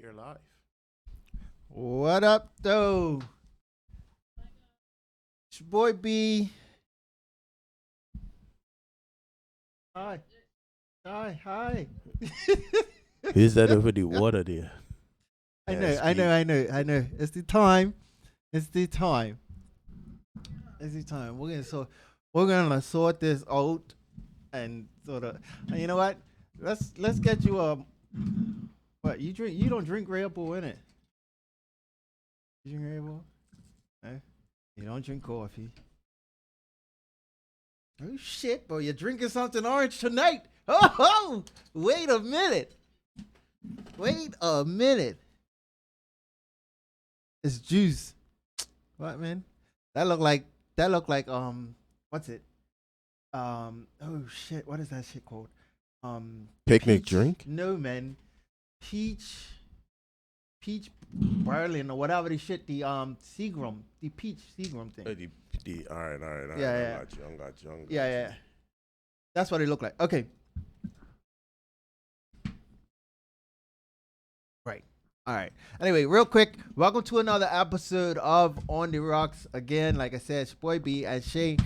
You're live. What up, though? It's your boy B. Hi. Hi. Who's that over the water there? I know, Yes, I know, B. I know, I know. It's the time. It's the time. It's the time. We're gonna sort this out and sort of. You know what? Let's get you a. What you drink? You don't drink Red Bull, innit? You drink Red Bull? Eh? You don't drink coffee. Oh shit, bro! You're drinking something orange tonight. Oh, wait a minute. Wait a minute. It's juice. What, man? That look like what's it? Oh shit, what is that shit called? Picnic Peach. drink? No, man. Peach Berlin or whatever the shit. The Seagram, the peach Seagram thing. All right. Yeah. I got you. Yeah. That's what it looked like. Okay. Right. All right. Anyway, real quick, welcome to another episode of On the Rocks. Again, like I said, it's your boy B and Shae,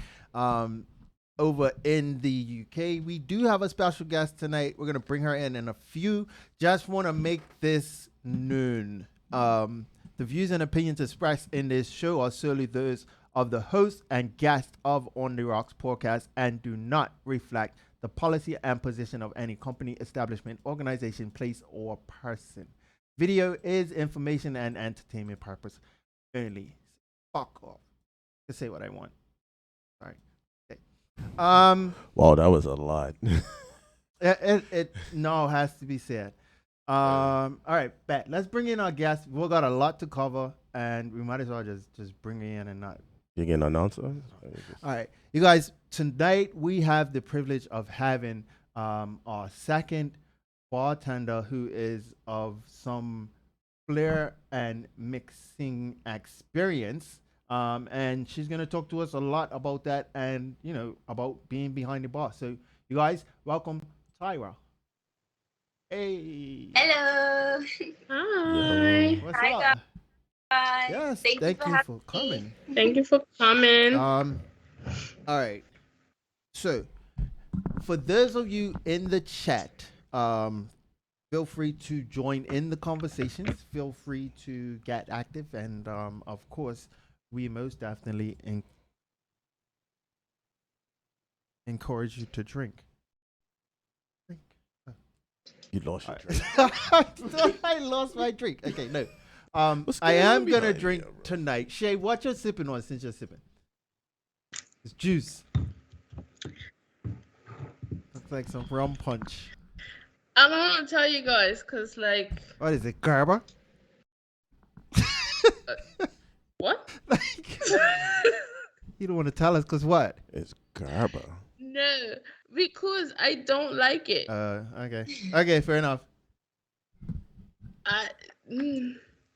over in the UK. We do have a special guest tonight. We're gonna bring her in a few. Just want to make this known. The views and opinions expressed in this show are solely those of the host and guest of On the Rocks podcast and do not reflect the policy and position of any company, establishment, organization, place, or person. Video is information and entertainment purpose only. Fuck off. I can say what I want. Sorry. Okay. Wow, that was a lot. It no has to be said. All right, bet. Let's bring in our guest. We got a lot to cover, and we might as well just bring it in and not. You get an announcer? All right, you guys. Tonight we have the privilege of having our second bartender who is of some flair and mixing experience. And she's gonna talk to us a lot about that, and about being behind the bar. So, you guys, welcome, Tyra. Hey, Hello. Yo. Hi. what's Hi, up? guys. Yes, Thank you thank for you having for me. coming. Thank you for coming. All right. So, for those of you in the chat, feel free to join in the conversations. Feel free to get active, and of course, we most definitely encourage you to drink. Drink. You lost your Alright. drink. I lost my drink. Okay, no. What's I going am on gonna behind drink here, bro? tonight. Shae, what you sipping on since you're sipping? It's juice. Looks like some rum punch. I don't want to tell you guys because, What is it, Garba? what? Like, you don't want to tell us because what? It's Garba. No, because I don't like it. Okay, fair enough. I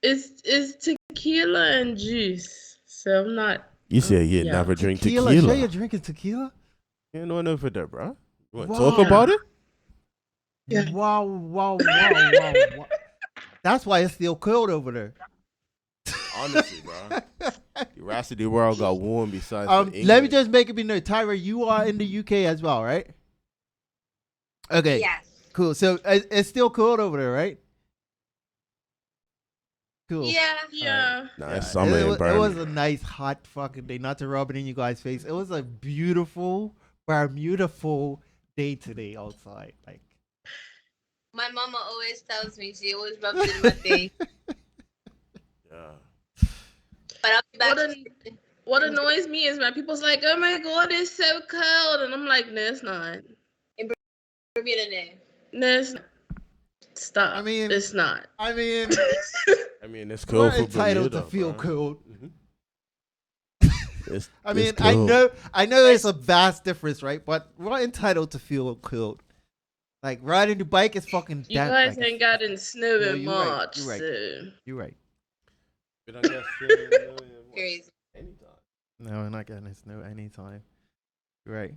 it's tequila and juice, so I'm not. You said you yeah. never drink Tequila. tequila. Shae, you're drinking tequila? You ain't know enough for that, bro. You want to Wow. talk about it? Yeah. Wow. That's why it's still cold over there. Honestly, bro. The rest of the world got warm besides Let me England. just make it be known, Tyra, you are in the UK as well, right? Okay. Yes. Cool. So it's still cold over there, right? Cool. Yeah. Yeah. Nah, Yeah, it's summer it in was Bermuda. a nice hot fucking day. Not to rub it in you guys' face. It was a beautiful Bermuda-full day today outside. Like, My mama always tells me, she always rubs it in my face. Yeah. But I'll be back. What annoys me is when people's like, "Oh my god, it's so cold," and I'm like, "No, it's not. Bermuda now. No, it's not. Stop. I mean- it's not." I mean, I mean, it's cool we're for entitled Bermuda, to feel bro. cold. It's, I mean, it's I cool. know it's a vast difference, right? But we're entitled to feel cold. Like riding the bike is fucking. You guys like, ain't gotten snow No, in you're right, March, you're right. so You're right. But I guess, Crazy. anytime. No, we're not getting snow anytime. You're right.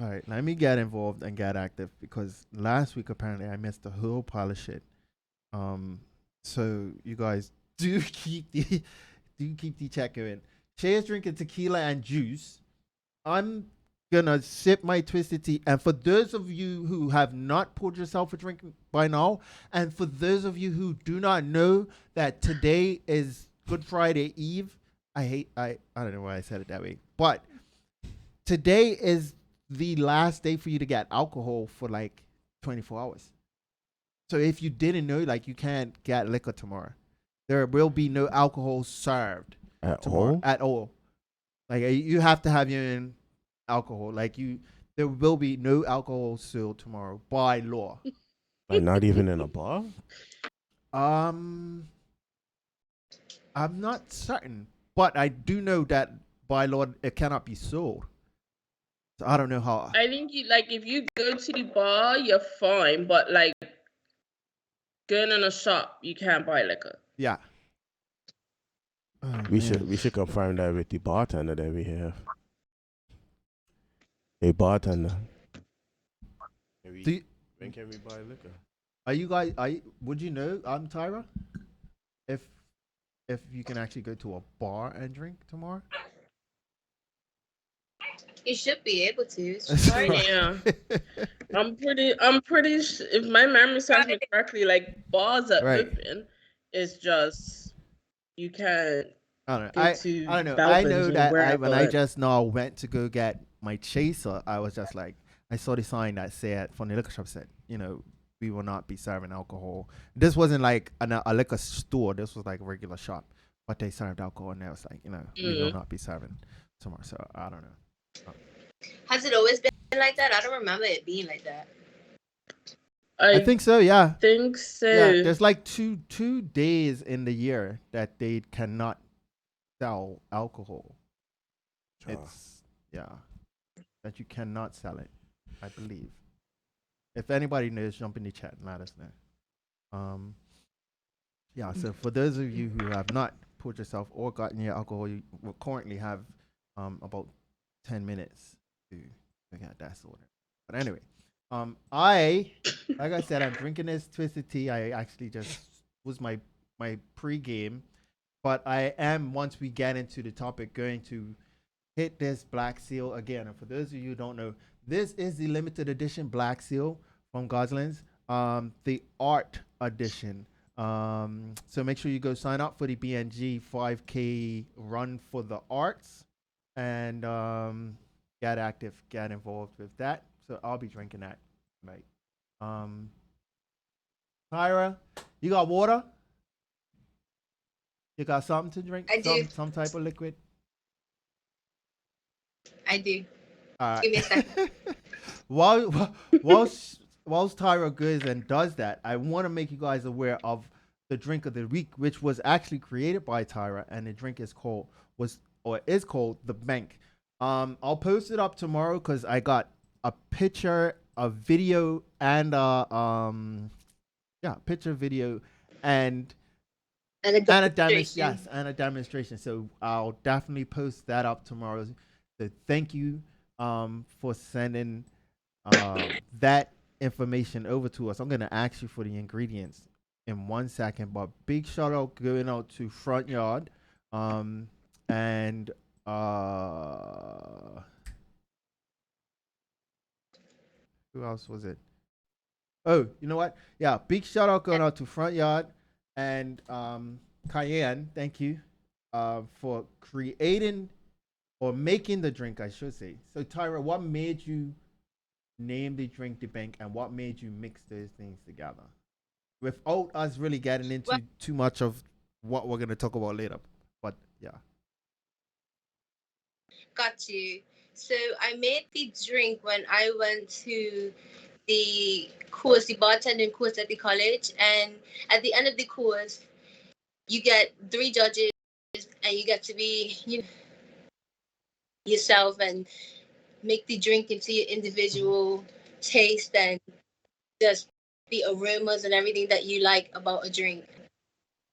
All right, let me get involved and get active because last week apparently I missed a whole pile of shit. So you guys do keep the check going. Shae is drinking tequila and juice. I'm gonna sip my twisted tea. And for those of you who have not poured yourself a drink by now, and for those of you who do not know that today is Good Friday Eve, I don't know why I said it that way, but today is the last day for you to get alcohol for like 24 hours. So if you didn't know, like you can't get liquor tomorrow. There will be no alcohol served tomorrow at all. Like you have to have your own alcohol. Like there will be no alcohol sold tomorrow by law. Like not even in a bar? I'm not certain, but I do know that by law it cannot be sold. So I don't know how. I think you like if you go to the bar, you're fine, but like going in a shop, you can't buy liquor. Yeah. We should confirm that with the bartender that we have. Hey bartender. When can we buy liquor? Are you guys? Would you know? Tyra, if you can actually go to a bar and drink tomorrow. You should be able to. It's Friday. Yeah. I'm pretty if my memory serves me correctly, like bars are Right. open. It's just you can't I don't know. go I to don't know. I Belvin's know or that wherever. when I just now went to go get my chaser, I was just like, I saw the sign that said from the liquor shop said, we will not be serving alcohol. This wasn't like a liquor store. This was like a regular shop, but they served alcohol, and they was like, we will not be serving tomorrow. So I don't know. Has it always been like that? I don't remember it being like that. I think so. Yeah. Think so. Yeah. There's like two days in the year that they cannot sell alcohol. It's that you cannot sell it, I believe. If anybody knows, jump in the chat and let us know. So for those of you who have not poured yourself or gotten your alcohol, you will currently have about 10 minutes to get that sorted. But anyway, like I said, I'm drinking this twisted tea. I actually just was my pre-game, but I am, once we get into the topic, going to hit this Black Seal again. And for those of you who don't know, this is the limited edition Black Seal from Gosling's, the art edition. So make sure you go sign up for the BNG 5K run for the arts and get active, get involved with that. So I'll be drinking that tonight. Tyra, you got water? You got something to drink? I do. Some type of liquid? I do. All right. Give me a second. Whilst Tyra goes and does that, I want to make you guys aware of the drink of the week, which was actually created by Tyra, and the drink is called the Bank. I'll post it up tomorrow because I got a picture, a video, and picture, video, and a demonstration. So I'll definitely post that up tomorrow. So thank you for sending that information over to us. I'm gonna ask you for the ingredients in 1 second, but big shout out going out to Front Yard, and who else was it? Oh, you know what? Yeah, big shout out going out to Front Yard and Cayenne. Thank you for creating or making the drink, I should say. So Tyra, what made you name the drink the Bank, and what made you mix those things together without us really getting into too much of what we're going to talk about later? But yeah. Got you. So I made the drink when I went to the course, the bartending course at the college, and at the end of the course, you get 3 judges, and you get to be yourself and make the drink into your individual taste and just the aromas and everything that you like about a drink.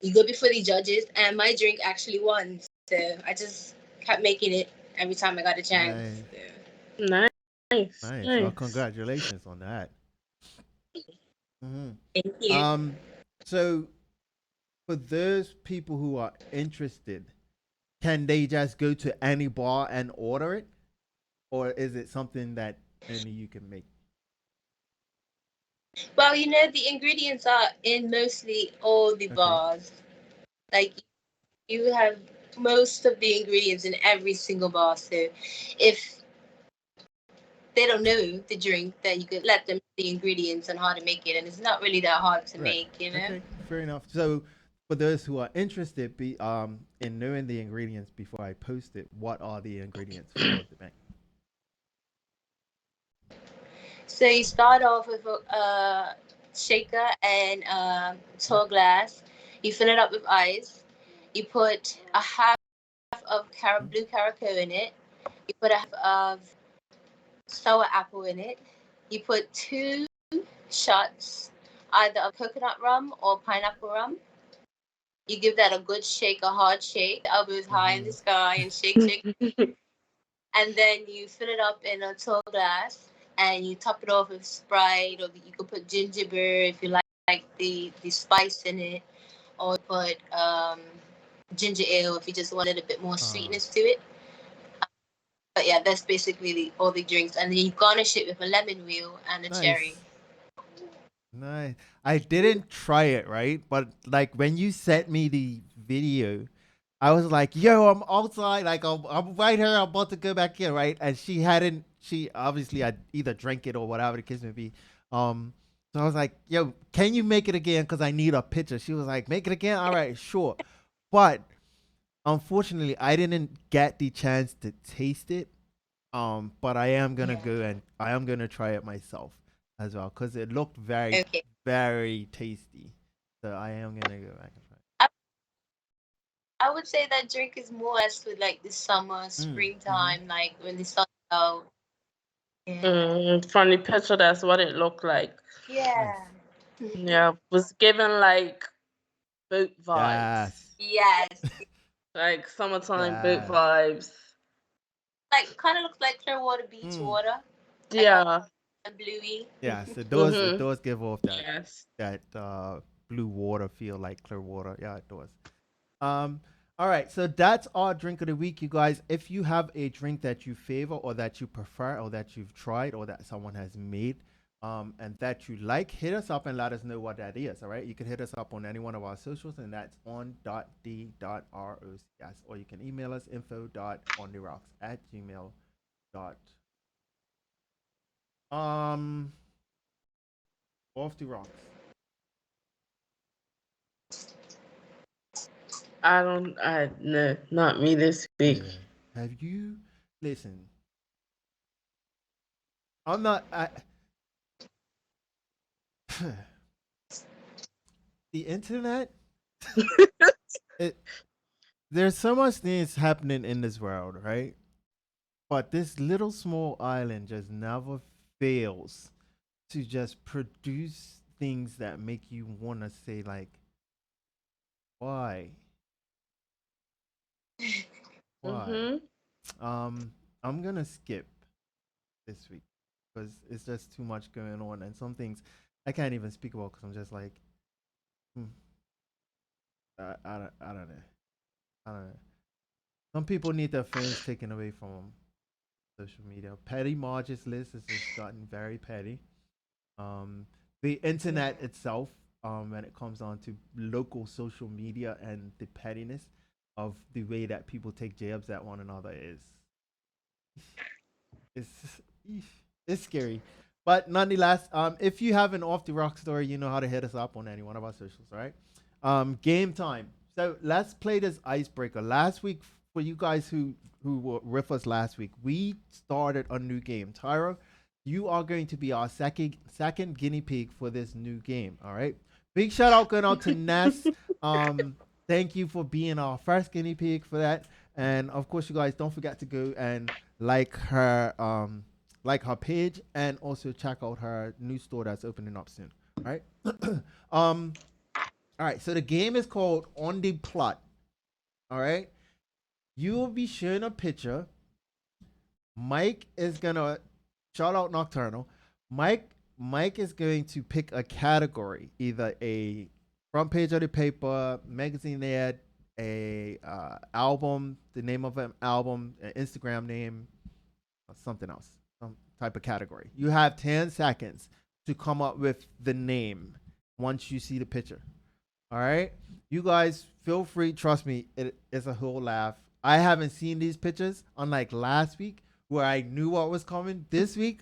You go before the judges, and my drink actually won. So I just kept making it every time I got a chance. Nice. Nice. Nice, Nice. Well, nice. congratulations on that. Hmm. Thank you. So for those people who are interested, can they just go to any bar and order it, or is it something that only you can make? Well, the ingredients are in mostly all the Okay. bars. Like you have most of the ingredients in every single bar. So if they don't know the drink, then you could let them know the ingredients and how to make it, and it's not really that hard to Right. make. Okay. Fair enough. So for those who are interested, in knowing the ingredients before I post it, what are the ingredients for the bank? So you start off with a shaker and tall glass. You fill it up with ice. You put a half of blue caraco in it. You put a half of sour apple in it. You put 2 shots either of coconut rum or pineapple rum. You give that a good shake, a hard shake, elbows high in Mm-hmm. the sky, and shake, shake. And then you fill it up in a tall glass and you top it off with Sprite, or you could put ginger beer if you like the spice in it, or put ginger ale if you just want a little bit more sweetness to it. But yeah, that's basically all the drinks, and then you garnish it with a lemon wheel and a cherry. Nice. Nice. I didn't try it, right? But like when you sent me the video, I was like, yo, I'm outside. Like, I'm right here. I'm about to go back in, right? And she obviously had either drank it or whatever the case may be. Um, so I was like, yo, can you make it again? Because I need a picture. She was like, make it again? All right, sure. But unfortunately, I didn't get the chance to taste it. But I am gonna Yeah. go and I am gonna try it myself as well because it looked very, Okay. very tasty. So I am gonna go back and try I, I would say that drink is more or less with like the summer, it. Mm-hmm. springtime, like when the sun's out. Yeah. From the picture, that's what it looked like. Nice. Yeah. Yeah, was given like boat Yes. vibes, Yes. like summertime boat Yes. vibes. Like kind of looks like Clearwater Beach Mm. water, like all Yeah. bluey. Yes. It Mhm. does give off Yes. that blue water feel like clear water. Yeah, it does. Um, all right, so that's our drink of the week, you guys. If you have a drink that you favor or that you prefer or that you've tried or that someone has made, and that you like, hit us up and let us know what that is. All right, you can hit us up on any one of our socials, and that's on.d.rocs, or you can email us info.ontherocks@gmail. Um, off the rocks. I don't. I no, not me this week. Yeah. Have you listen? I'm not. The internet. It there's so much things happening in this world, right? But this little small island just never fails to just produce things that make you want to say like, why, why? Mhm. Um, I'm gonna skip this week because it's just too much going on, and some things I can't even speak about because I'm just like, hmm, I don't know, I don't know. Some people need their phones taken away from them. Social media. Petty Marge's list has just gotten very petty. Um, the internet itself, when it comes down to local social media and the pettiness of the way that people take jabs at one another is it's it's scary. But nonetheless, if you have an off the rock story, you know how to hit us up on any one of our socials, all right? Game time. So let's play this icebreaker. Last week, for you guys who were with us last week, we started a new game. Tyra, you are going to be our second guinea pig for this new game. All right. Big shout out going out to Ness. Thank you for being our first guinea pig for that. And of course, you guys don't forget to go and like her page and also check out her new store that's opening up soon. All right. um all right, so the game is called On the Plot. All right. You will be sharing a picture. Mike is gonna shout out Nocturnal. Mike is going to pick a category, either a front page of the paper, magazine ad, a album, the name of an album, an Instagram name, or something else, some type of category. You have 10 seconds to come up with the name once you see the picture. All right, you guys feel free. Trust me, it's a whole laugh. I haven't seen these pictures, unlike last week where I knew what was coming. This week,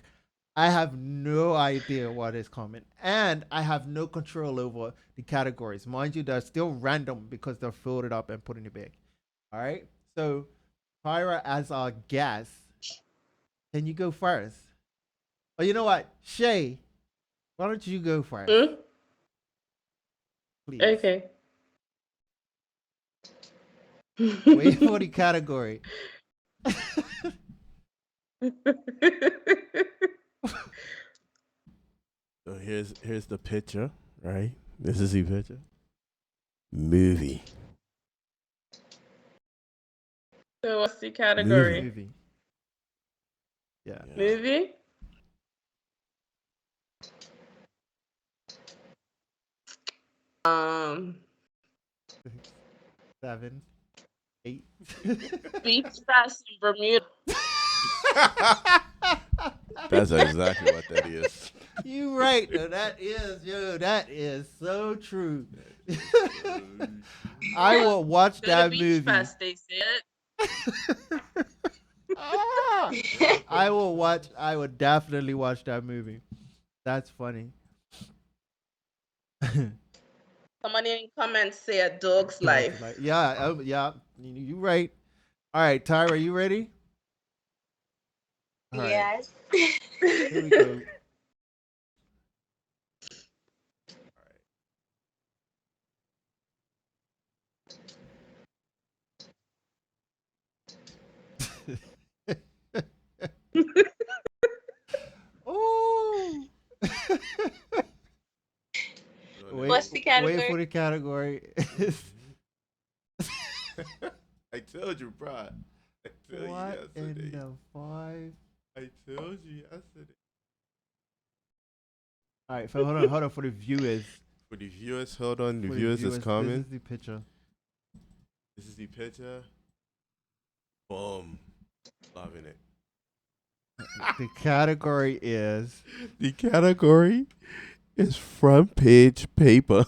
I have no idea what is coming, and I have no control over the categories. Mind you, they're still random because they're folded up and put in the bag. All right, so Tyra, as our guest, can you go first? Oh, you know what, Shae, why don't you go first, please? Okay. Wait for the category. So here's the picture, right? This is the picture. Movie. So what's the category? Movie. Yeah. Movie? Um, 7, 8. Beach Fest in Bermuda. That's exactly what that is. You right. No, that is so true. I will watch Go to that Beach movie. Fest, they said. I would definitely watch that movie. That's funny. Somebody in comments say a dog's life. Yeah, yeah, you right. All right, Tyra, you ready? All right, Yes. here we go. Oh. What's the category? Wait for the category. I told you, bro. I told What you yesterday. in the 5? I told you yesterday. All right, hold on for the viewers. For the viewers, hold on. The For viewers is coming. This is the picture. This is the picture. Boom. Loving it. The category is The category is front page paper.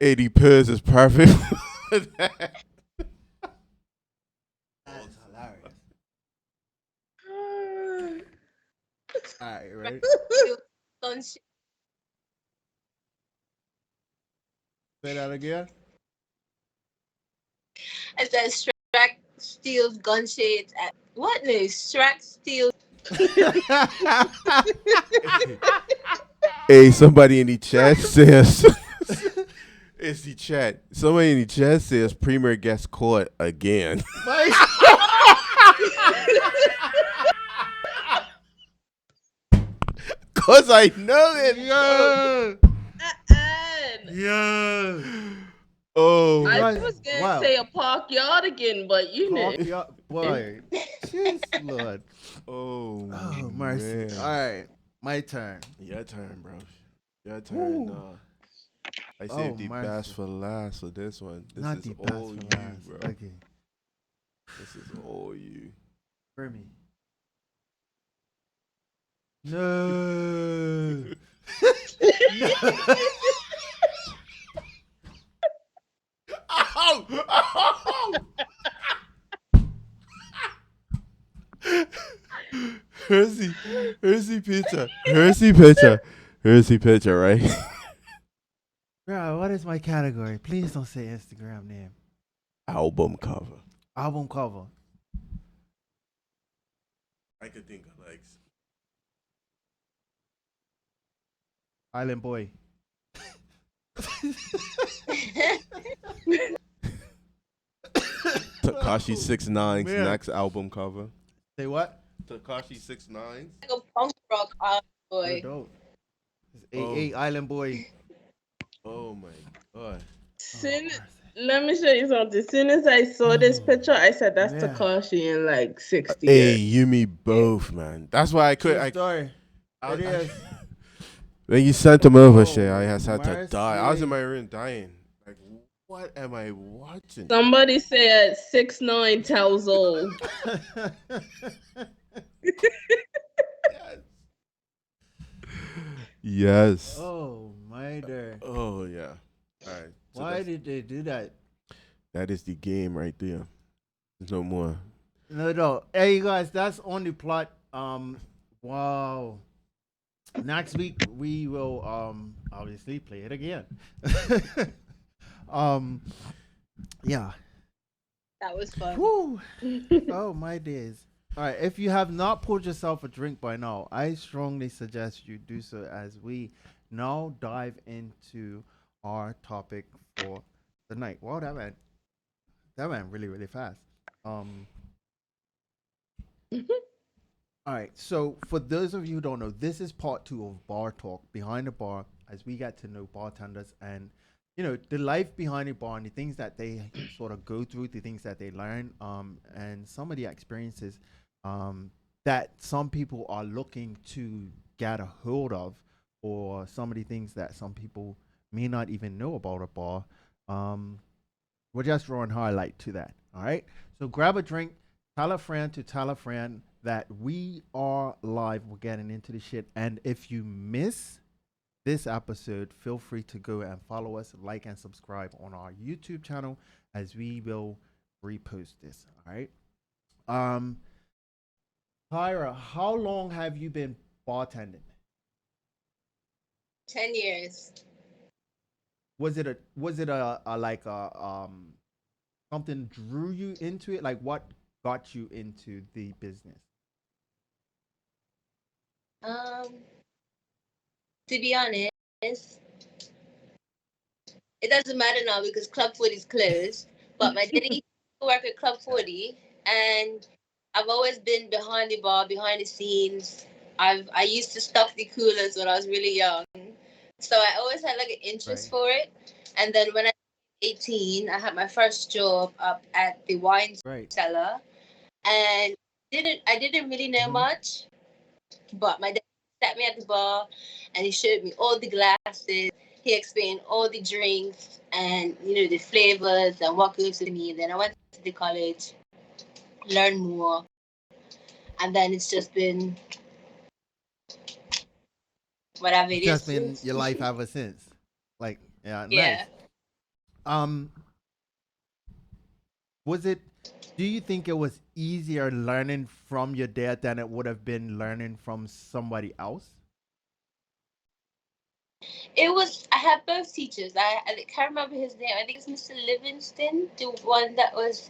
Eddie Purrs is perfect. That's hilarious. All right, ready? Say that again. It says Shrek steals gun shades at what news? Shrek steals. Hey, somebody in the chat says it's the chat. Somebody in the chat says Premier gets caught again. Cause I know it. Yeah. Oh, I was gonna say a park yard again, but you know. Boy. Jeez, Lord. oh, mercy. man. All right, my turn. Your turn, bro. Your turn. I saved the mercy. best for last for this one. This Not is the best all for you, last. bro. Okay. This is all you. For me. No. Ow! Ow! Here's the picture. Here's the picture, right? Bro, what is my category? Please don't say Instagram name. Album cover. Album cover. I could think of like Island Boy. Tekashi 6ix9's Man. next album cover. Say what? Tekashi 6ix9. Like a punk rock boy. It's 8 Island Boy. Oh my god. Soon, mercy. let me show you something. As soon as I saw this picture, I said that's Yeah. Takashi in like 60 Hey, years. you me both, man. That's why I could. True story. I, It I, is. when you sent him over, Oh, Shae, I had to die. I was in mercy. my room dying. Like, what am I watching? Somebody said 6'9" tells all. Yes. Oh my dear. Oh yeah. All right. So Why did they do that? that is the game right there. There's no more. No. Hey guys, that's on the plot. Wow. Next week we will obviously play it again. um yeah. That was fun. Whew. Oh my days. All right, if you have not poured yourself a drink by now, I strongly suggest you do so as we now dive into our topic for the night. Wow, that went really, really fast. Um all right, so for those of you who don't know, this is part two of Bar Talk, Behind the Bar, as we get to know bartenders and the life behind the bar and the things that they sort of go through, the things that they learn, and some of the experiences that some people are looking to get a hold of, or some of the things that some people may not even know about a bar. Um, we're just drawing highlight to that. All right. So grab a drink, tell a friend to tell a friend that we are live. We're getting into the shit. And if you miss this episode, feel free to go and follow us, like and subscribe on our YouTube channel as we will repost this. All right. Um, Tyra, how long have you been bartending? 10 years. Was it a like a something drew you into it? Like what got you into the business? Um, to be honest, it doesn't matter now because Club 40 is closed. But my daddy used to work at Club 40, and I've always been behind the bar, behind the scenes. I used to stock the coolers when I was really young, so I always had like an interest Right. for it. And then when I was 18, I had my first job up at the wine Right. cellar, and I didn't really know Mm-hmm. much, but my dad sat me at the bar, and he showed me all the glasses. He explained all the drinks and the flavors and what goes with me. And then I went to the college, learned more, and then it's just been whatever it It's just is been since. your life ever since. Like, yeah, nice. Yeah. Um, was it? Do you think it was easier learning from your dad than it would have been learning from somebody else? It was. I had both teachers. I can't remember his name. I think it's Mr. Livingston, the one that was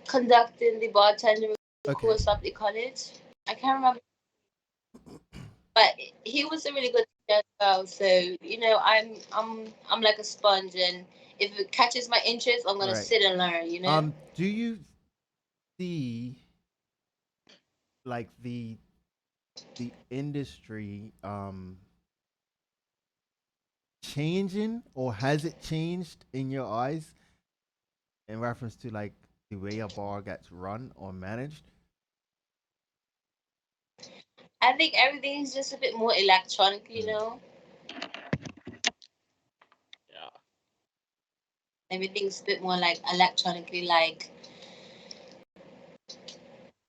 conducting the bartending Okay. course at the college. I can't remember, but he was a really good teacher as well. So I'm like a sponge, and if it catches my interest, I'm gonna Right. sit and learn. Do you see like the industry changing, or has it changed in your eyes in reference to like the way a bar gets run or managed? I think everything's just a bit more electronic. Mm. Yeah. Everything's a bit more like electronically, like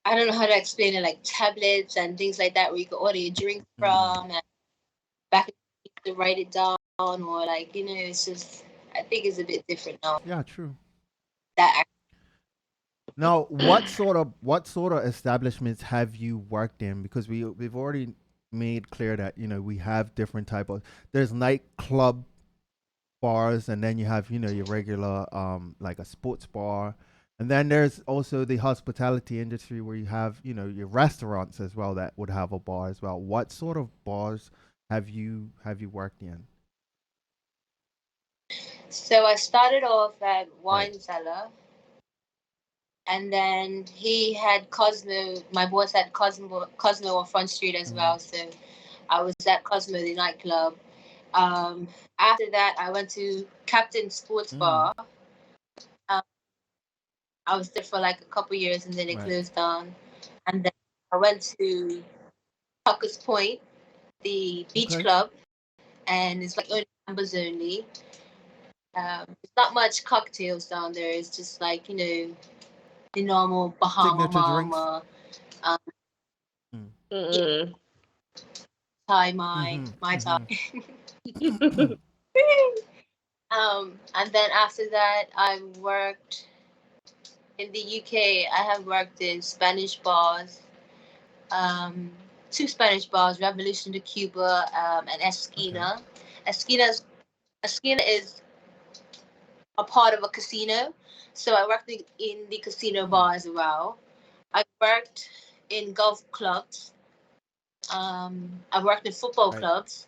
I don't know how to explain it, like tablets and things like that, where you can order your drink Mm. from, and back in the day, you to write it down, or like it's just I think it's a bit different now. Yeah, true. That Now, what sort of establishments have you worked in? Because we've already made clear that we have different type of, there's nightclub bars, and then you have your regular like a sports bar, and then there's also the hospitality industry where you have your restaurants as well that would have a bar as well. What sort of bars have you worked in? So I started off at Right. wine cellar, and then he had Cosmo. My boss had Cosmo on Front Street as Mm-hmm. well. So I was at Cosmo, the nightclub. After that, I went to Captain Sports Bar. Um, I was there for like a couple years, and then it Right. closed down. And then I went to Tucker's Point, the beach Okay. club, and it's like only members only. There's not much cocktails down there. It's just like, you know, the normal Bahama Signature drinks. Mama, um, Mm-mm. Thai Mai, Mai Thai. And then after that, I worked in the UK. I have worked in Spanish bars, two Spanish bars, Revolution de Cuba, and Esquina. Esquina is a part of a casino, so I worked in the casino bar as well. I worked in golf clubs. I worked in football Right. clubs.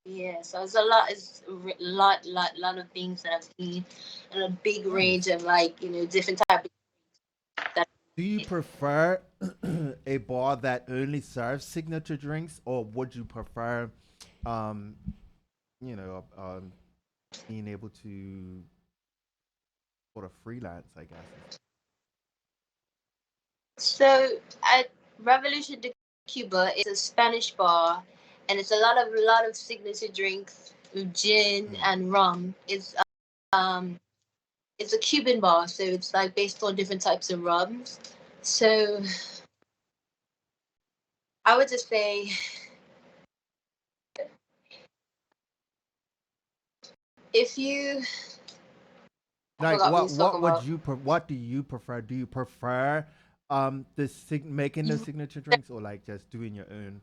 Yeah, so it's a lot. It's lot of things that I've seen, and a big range Nice. of like, you know, different type of that. Do you prefer a bar that only serves signature drinks, or would you prefer, um, you know, being able to sort of freelance, I guess? So at Revolution de Cuba, it's a Spanish bar, and it's a lot of signature drinks with gin and rum. Um it's a Cuban bar, so it's like based on different types of rums. So I would just say if you I Like forgot what we was talking about. what do you prefer? Do you prefer making the signature drinks, or like just doing your own?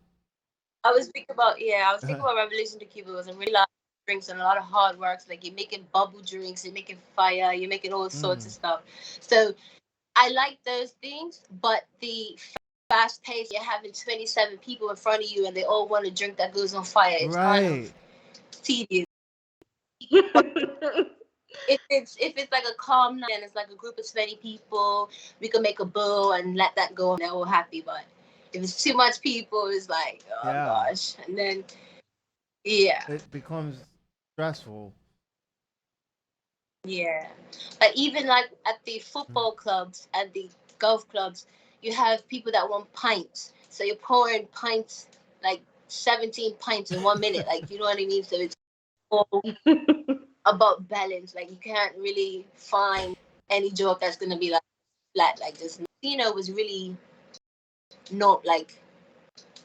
I was thinking about Revolution de Cuba was a really lot of drinks and a lot of hard works. Like you're making bubble drinks, you're making fire, you're making all sorts of stuff. So I like those things, but the fast pace, you're having 27 people in front of you and they all want a drink that goes on fire. It's kind Right. of tedious. If it's like a calm night and it's like a group of 20 people, we can make a bowl and let that go and they're all happy. But if it's too much people, it's like, oh Yeah. gosh. And then yeah. It becomes stressful. Yeah. But even like at the football clubs and the golf clubs, you have people that want pints. So you're pouring pints, like 17 pints in 1 minute. Like, you know what I mean? So it's all about balance. Like, you can't really find any joke that's going to be like flat. Like, just, was really not like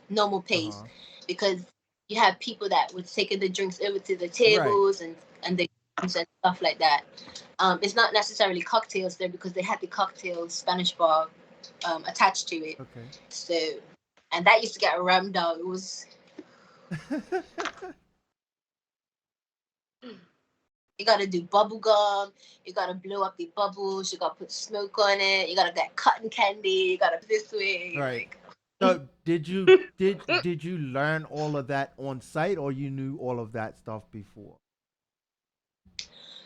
normal pace because you have people that would taking the drinks over to the Right. tables and the and stuff like that. It's not necessarily cocktails there because they had the cocktail Spanish bar attached to it. Okay. So, and that used to get rammed out. It was you gotta do bubble gum, you gotta blow up the bubbles, you gotta put smoke on it, you gotta get cotton candy, you gotta this way. Right. Like, So did you learn all of that on site, or you knew all of that stuff before?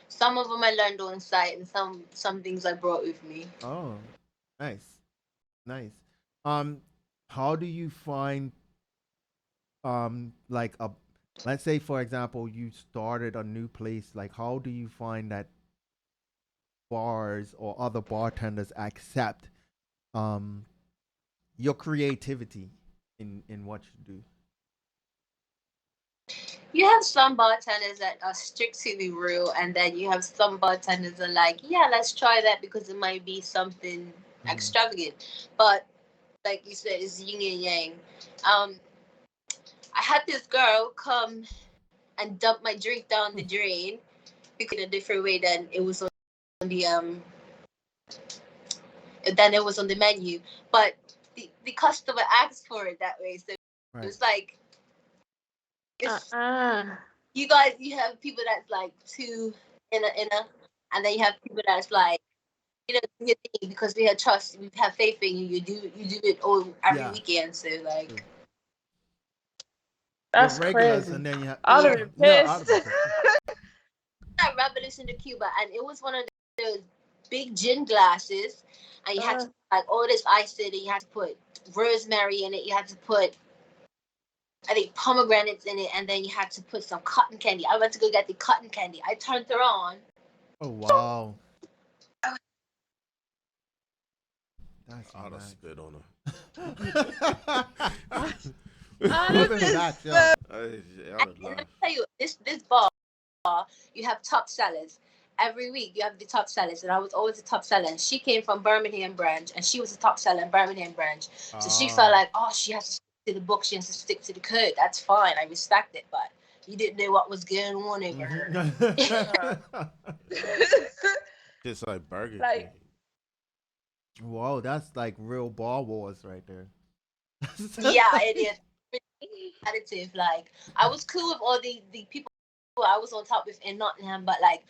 some of them I learned on site, and some things I brought with me. Oh, nice, nice. How do you find like a, let's say for example you started a new place, like how do you find that bars or other bartenders accept um your creativity in what you do? You have some bartenders that are strict to the rule, and then you have some bartenders that are like, yeah, let's try that because it might be something extravagant. But like you said, it's yin and yang. Um, I had this girl come and dump my drink down the drain because in a different way than it was on the menu. But the customer asked for it that way, so Right. it was like you have people that's like two in a, and then you have people that's like, do your thing because we have trust, we have faith in you. You do it all every weekend. So like, True. That's You're regulars, crazy. and then you have I'd have been pissed. that Revolution de Cuba, and it was one of those big gin glasses, and you had to like all this ice in it. You had to put rosemary in it. You had to put I think pomegranates in it, and then you had to put some cotton candy. I went to go get the cotton candy. I turned it on. Oh wow. That's I'd have nice. spit on her. Welcome back, yo. I'd have And let me laughed. tell you, this bar, you have top sellers. Every week you have the top sellers, and I was always the top seller. And she came from Birmingham branch, and she was the top seller in Birmingham branch. So she felt like, oh, she has to stick to the book, she has to stick to the code. That's fine, I respect it, but you didn't know what was going on over her. Just like Burger Like- King. Whoa, that's like real bar wars right there. Yeah, it is competitive. Like I was cool with all the people I was on top with in Nottingham, but like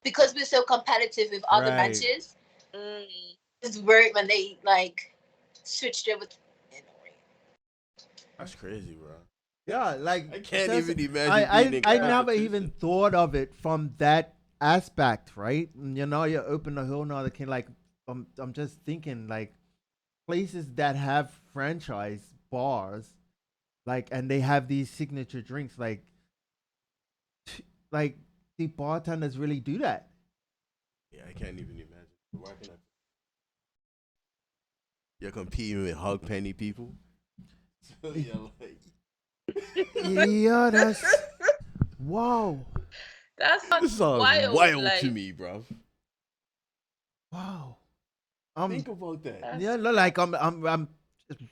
because we're so competitive with other Right. branches, Mm. it's weird when they like switched over. That's crazy, bro. Yeah, like I can't just- even imagine I being in never competition. even thought of it from that aspect, right? You know, you open a whole nother can like I'm just thinking like places that have franchise bars, like, and they have these signature drinks, like the bartenders really do that. Yeah, I can't even imagine. Why can I? You're competing with hog penny people. So you're like, Yeah, that's wow, That's this sounds wild. wild like, to me, bro. wow. Think about that. That's- Yeah, no, like I'm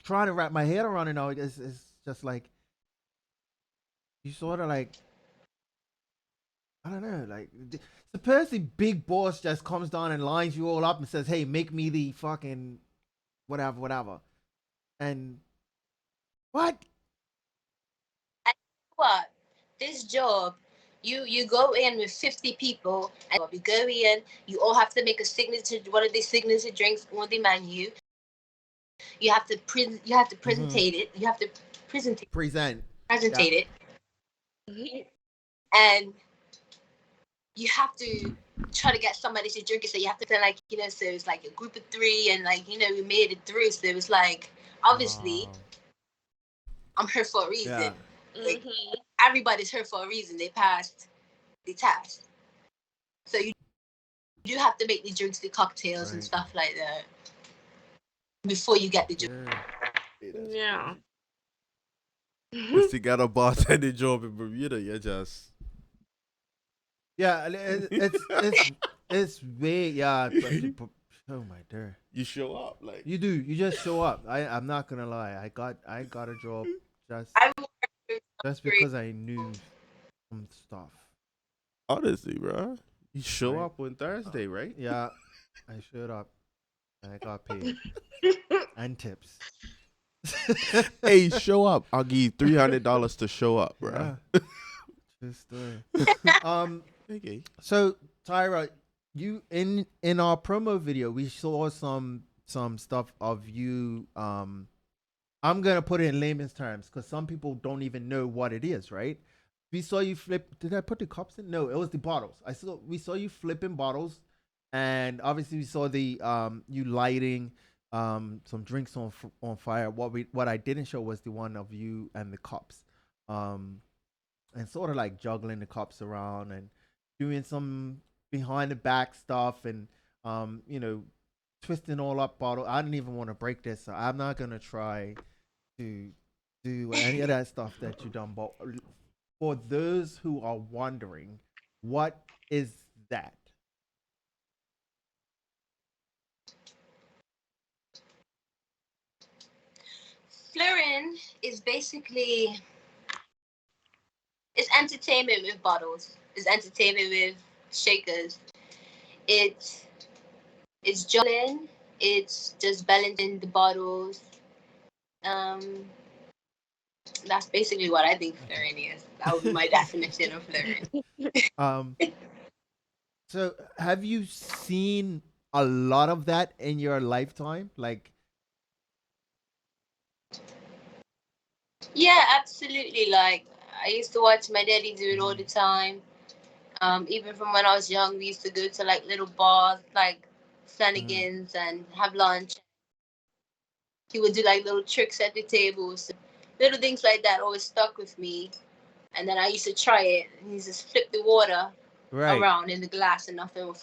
trying to wrap my head around it now. It's just like you sort of like I don't know, like supposedly Big Boss just comes down and lines you all up and says, "Hey, make me the fucking whatever," and what? What? This job, you go in with 50 people, and you go in, you all have to make a signature, one of these signature drinks on the menu. You have to present it. You have to present Present. it, and you have to try to get somebody to drink it. So you have to feel like, you know, so it's like a group of 3, and like, you know, we made it through. So it was like, obviously, Wow. I'm here for a reason. Yeah. Like, Mhm. everybody's here for a reason. They passed the test. So you do have to make the drinks, the cocktails, and Right. stuff like that before you get the drink. Yeah. Yeah. If you got a bartender job in Bermuda, you're just. Yeah, it's way yeah. But, oh my dear. You show up like. You do. You just show up. I'm not gonna lie. I got a job just I worked just because I knew some stuff. Honestly, bro. You show Right. up on Thursday, right? Yeah, I showed up and I got paid and tips. Hey, show up. I'll give you $300 to show up, bro. Yeah. True story. Okay. So Tyra, you in our promo video, we saw some stuff of you. I'm gonna put it in layman's terms because some people don't even know what it is, right? We saw you flip. Did I put the cups in? No, it was the bottles. We saw you flipping bottles, and obviously we saw the you lighting some drinks on fire. What I didn't show was the one of you and the cups, and sort of like juggling the cups around and doing some behind the back stuff and you know, twisting all up bottle. I didn't even want to break this, so I'm not gonna try to do any of that stuff that you done. But for those who are wondering, what is that? Fluorine is basically, it's entertainment with bottles. It's entertainment with shakers. It's juggling. It's just balancing the bottles. Um, that's basically what I think fluorine is. That would be my definition of fluorine. So have you seen a lot of that in your lifetime? Like, Yeah, absolutely. Like I used to watch my daddy do it all the time. Even from when I was young, we used to go to like little bars, like Flanagan's, and have lunch. He would do like little tricks at the tables. little things like that always stuck with me. And then I used to try it. And you just flip the water Right. around in the glass and nothing would.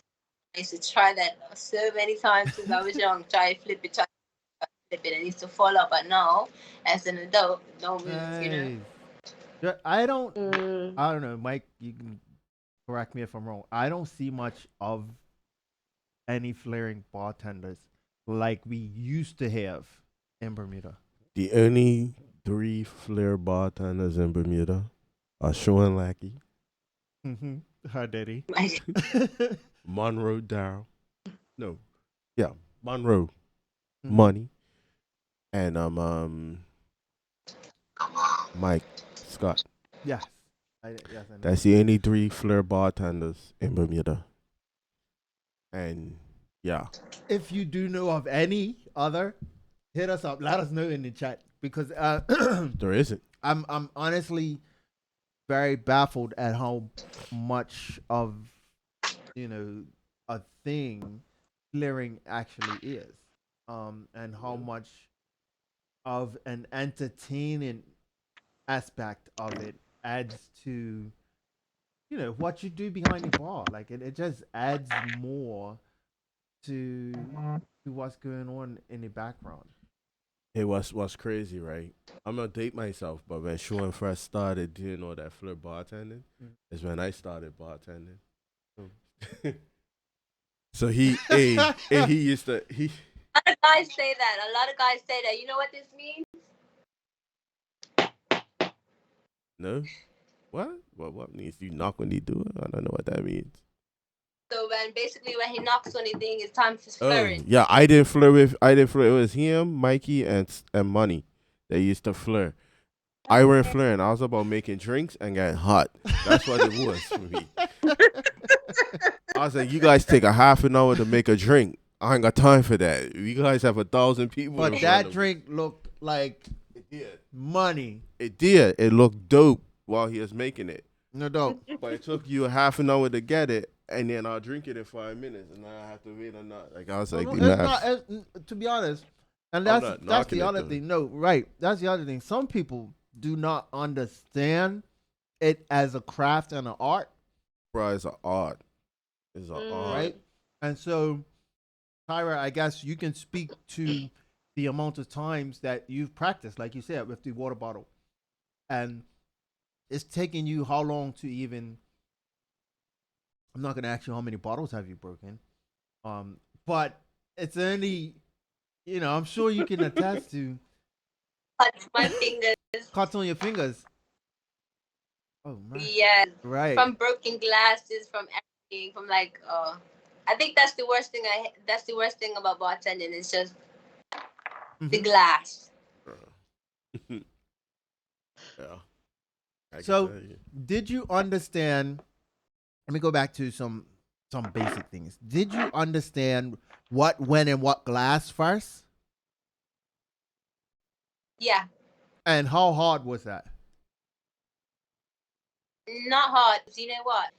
I used to try that so many times since I was young. Try to flip it, try to flip it. And it used to fall up. But now, as an adult, it don't move, you know. Nice. Yeah, I don't. Mm. I don't know, Mike. You can correct me if I'm wrong. I don't see much of any flaring bartenders like we used to have in Bermuda. The only 3 flair bartenders in Bermuda are Shae and Lackey, Mm-hmm. Hi, Daddy. Like, Monroe Darrell. No, yeah, Monroe Mhm. Money, and Mike Scott. Yes. Yes, I know. That's the only 3 flair bartenders in Bermuda. And yeah, If you do know of any other, hit us up. Let us know in the chat because there isn't. I'm honestly very baffled at how much of a thing clearing actually is, and how much of an entertaining aspect of it adds to what you do behind the bar. Like it just adds more to what's going on in the background. It was crazy, right? I'm gonna date myself, but when Shae first started doing all that flirt bartending, is when I started bartending. So he used to he a lot of guys say that. A lot of guys say that. You know what this means? no what means you knock when you do it? I don't know what that means. So when he knocks on the thing, it's time for Oh flirting. yeah, I didn't flirt. It was him, Mikey, and Money. They used to flirt. I weren't flirting. I was about making drinks and getting hot. That's what it was for me. I was like, you guys take a half an hour to make a drink. I ain't got time for that. You guys have 1,000 people. But that drink looked like it did. money. It did. It looked dope while he was making it. No doubt. But it took you a half an hour to get it, and then I'll drink it in 5 minutes, and I have to wait or not. Like I was like, No, the it's math. not, to be honest, and I'm that's not the knocking it, other though. thing. No, right. That's the other thing. Some people do not understand it as a craft and an art, Bro, it's an art. It's an art. right? And so, Tyra, I guess you can speak to the amount of times that you've practiced, like you said, with the water bottle, and it's taking you how long to even. I'm not going to ask you how many bottles have you broken, but it's only, I'm sure you can attest to Touch my fingers. cuts on your fingers. Oh man. Yes. Right. From broken glasses, from everything, from like I think that's the worst thing that's the worst thing about bartending. It's just the glass. Yeah. So, did you understand? Let me go back to some basic things. Did you understand what went in what glass first? Yeah. And how hard was that? Not hard. You know what?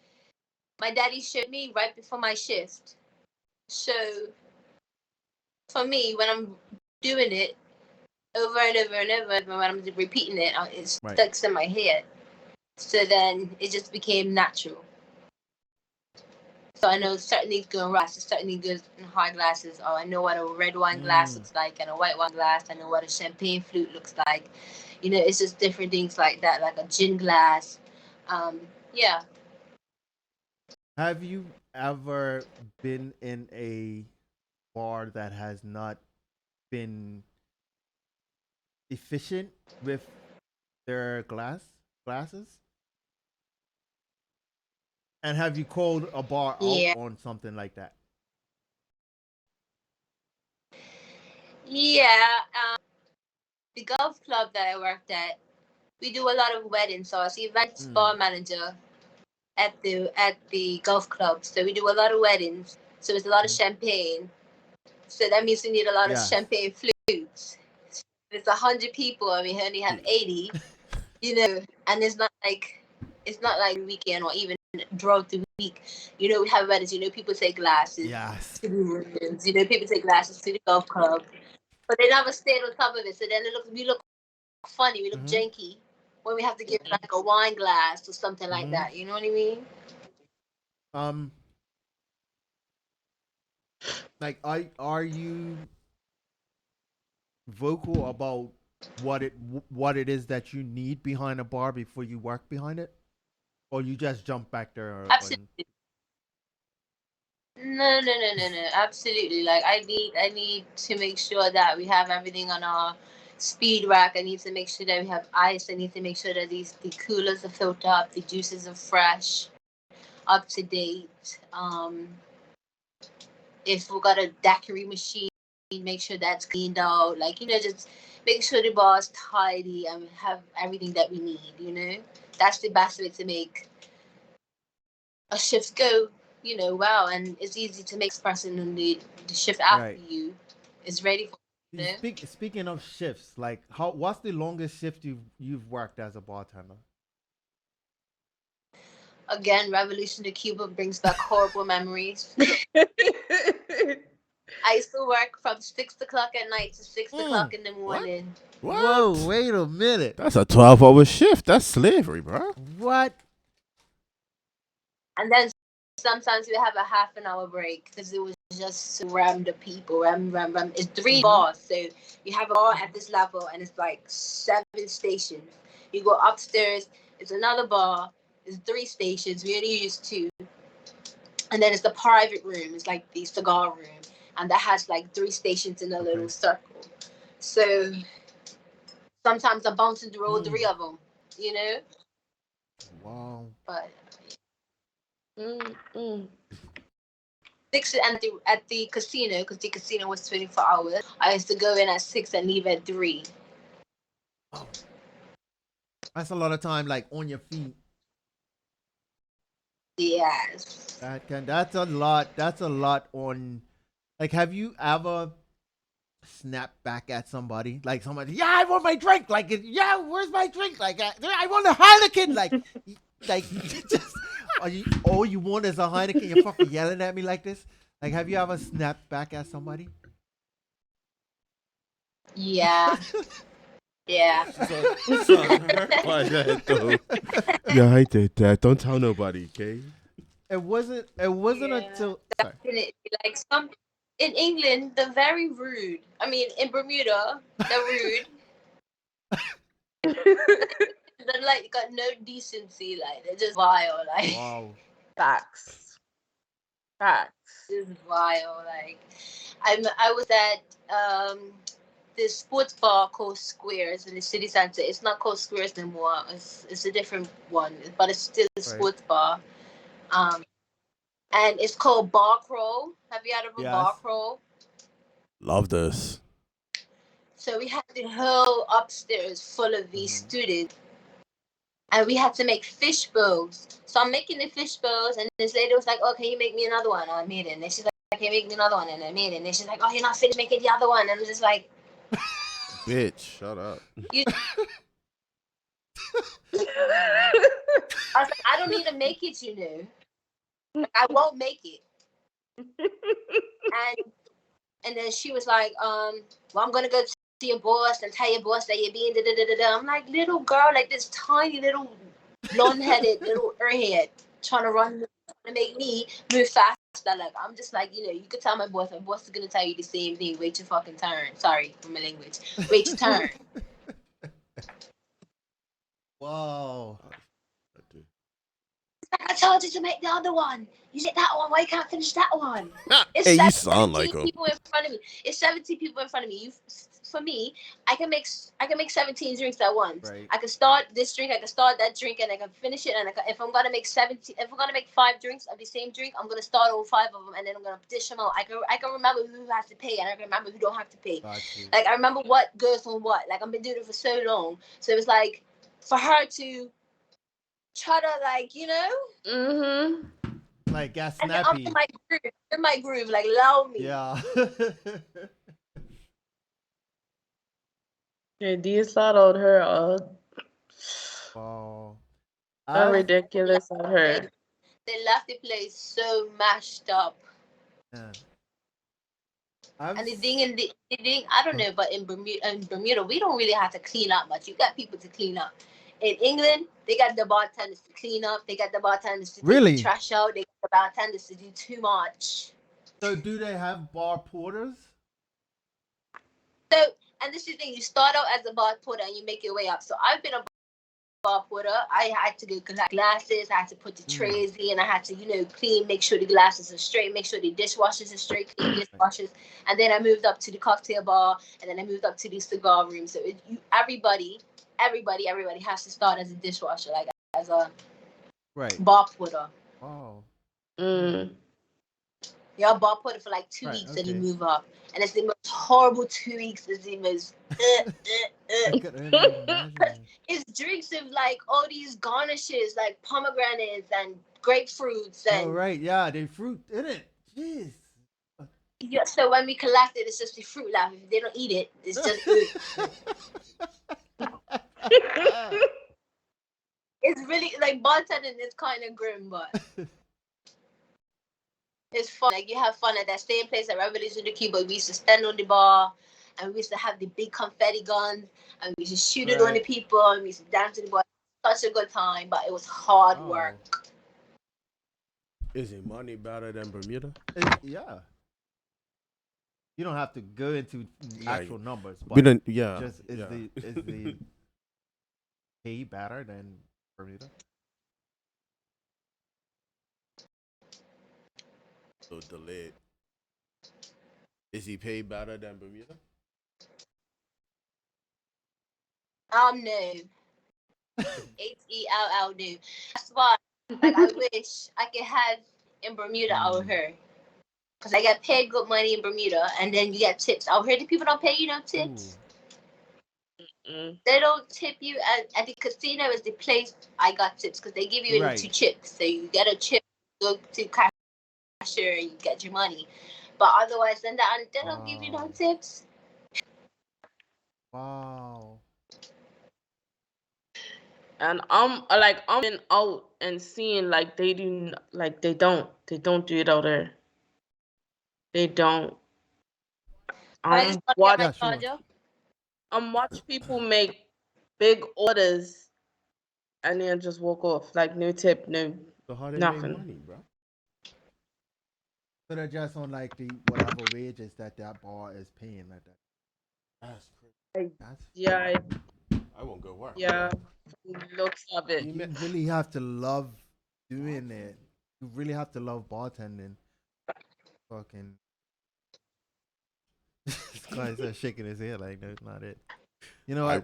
My daddy showed me right before my shift. So for me, when I'm doing it over and over and over, and when I'm repeating it, it sticks in my head. So then it just became natural. So I know certain things go in glasses, certain things go in hard glasses. Oh, I know what a red wine glass looks like and a white wine glass. I know what a champagne flute looks like. It's just different things like that, like a gin glass. Yeah. Have you ever been in a bar that has not been efficient with their glasses? And have you called a bar out on something like that? Yeah. The golf club that I worked at, we do a lot of weddings. So I was the event bar manager at the golf club. So we do a lot of weddings. So it's a lot of champagne. So that means we need a lot of champagne flutes. It's 100 people. I mean, we only have 80. And it's not like weekend or even throughout the week. We have weddings. People take glasses to the rooms. People take glasses to the golf club, but they never stayed on top of it. So then we look funny, we look Mm-hmm. janky when we have to give like a wine glass or something like Mm-hmm. that. You know what I mean? Um, like, are you vocal about what it is that you need behind a bar before you work behind it, or you just jump back there? Absolutely. No. Absolutely. Like I need to make sure that we have everything on our speed rack. I need to make sure that we have ice. I need to make sure that the coolers are filled up, the juices are fresh, up to date. If we got a daiquiri machine, make sure that's cleaned out. Like, just make sure the bar's tidy and have everything that we need. That's the best way to make a shift go, well. And it's easy to make person in the shift after Right. you is ready for Speaking of shifts, like, what's the longest shift you've worked as a bartender? Again, Revolution to Cuba brings back horrible memories. I used to work from 6 o'clock at night to 6 o'clock in the What? morning. Whoa, wait a minute. That's a 12-hour shift. That's slavery, bro. What? And then sometimes we have a half an hour break because it was just to ram the people. Ram. It's 3 bars. So you have a bar at this level and it's like 7 stations. You go upstairs, it's another bar, it's 3 stations. We only use 2. And then it's the private room, it's like the cigar room. And that has like 3 stations in a little circle. So sometimes I'm bouncing through all 3 of them. Wow. But Mm-mm. 6 at the casino, because the casino was 24 hours. I used to go in at 6 and leave at 3. Oh. That's a lot of time, like, on your feet. Yes. That's a lot. That's a lot on. Like, have you ever snapped back at somebody? Like, somebody, yeah, I want my drink. Like, yeah, where's my drink? Like, I want a Heineken. Like, just all you want is a Heineken. You're fucking yelling at me like this. Like, have you ever snapped back at somebody? Yeah. Yeah. Why that though? Yeah, I did that. Don't tell nobody, okay? It wasn't. It wasn't Yeah. until. Sorry. Definitely. Like some in England, they're very rude. I mean, in Bermuda, they're rude. They're like got no decency. Like they're just vile. Like Wow. Facts. just vile. Like I was at this sports bar called Squares in the city center. It's not called Squares anymore. It's a different one, but it's still a sports bar. And it's called Bar Crawl. Have you heard of a Bar Yes. Crawl? Love this. So we had the whole upstairs full of these students, and we had to make fish bowls. So I'm making the fish bowls, and this lady was like, "Oh, can you make me another one?" I made it. And she's like, "Can you make me another one?" And I made it. And she's like, "Oh, you're not finished making the other one." And I'm just like, Bitch, shut up. you... I was like, "I don't need to make it, Like, I won't make it." And then she was like, "Well, I'm gonna go to your boss and tell your boss that you're being da da da da." I'm like, little girl, like this tiny little blonde-headed little airhead trying to make me move faster. Like I'm just like, you could tell my boss. My boss is gonna tell you the same thing. Wait your fucking turn. Sorry for my language. Wait your turn. Wow. I told you to make the other one. You said that one. Why you can't finish that one? It's Hey, you 17 sound like him. people in front of me. It's 17 people in front of me. For me, I can make 17 drinks at once. Right. I can start this drink. I can start that drink, and I can finish it. And if I'm gonna make 17, if I'm gonna make 5 drinks of the same drink, I'm gonna start all 5 of them, and then I'm gonna dish them out. I can remember who has to pay, and I can remember who don't have to pay. Like I remember what goes on what. Like I've been doing it for so long, so it was like for her to try to Like, got and then I'm snappy. in my groove, like allow me. Yeah. Yeah, these lot out here are Wow. ridiculous out here. They left the place so mashed up. Yeah. And the thing I don't know, but in Bermuda, we don't really have to clean up much. You got people to clean up. In England, they got the bartenders to clean up. They got the bartenders to take Really? the trash out. They got the bartenders to do too much. So do they have bar porters? So, and this is the thing: you start out as a bar porter and you make your way up. So I've been a bar porter. I had to go collect glasses. I had to put the trays in. I had to, clean, make sure the glasses are straight, make sure the dishwashers are straight, clean dishwashers. And then I moved up to the cocktail bar, and then I moved up to the cigar room. So everybody has to start as a dishwasher, like as a bar porter. Oh. You're a bar porter for like 2 weeks, and you move up. And it's the most horrible 2 weeks. It's the most. It's drinks with like all these garnishes, like pomegranates and grapefruits. And yeah, they fruit in it. Jeez. Yeah, so when we collect it, it's just the fruit left. If they don't eat it, it's just food. It's really like bartending is kind of grim, but it's fun. Like you have fun at that same place at Revolution the Cuba. We used to stand on the bar, and we used to have the big confetti guns, and we used to shoot it on the people, and we used to dance to the bar. Such a good time, but it was hard work. Is it money better than Bermuda? Yeah. You don't have to go into actual numbers, but we don't. Yeah. Just is the pay better than Bermuda? So delayed. Is he paid better than Bermuda? No. HELL no. That's why, like, I wish I could have in Bermuda out here. Because I get paid good money in Bermuda, and then you get tips. Out here, the people don't pay you no tips. They don't tip you at the casino. Is the place I got tips because they give you into chips. So you get a chip, go to cashier, and you get your money. But otherwise, then they don't give you no tips. Wow. And I'm in out and seeing like they don't do it out there. They don't. Watch people make big orders and then just walk off like no tip, no So how they nothing. make money, bro? So they're just on like the whatever wages that bar is paying like that. That's crazy. Yeah. I won't go work. Yeah. Looks of it. You really have to love doing it. You really have to love bartending. Fucking. This guy's shaking his head like, no, it's not it. You know what?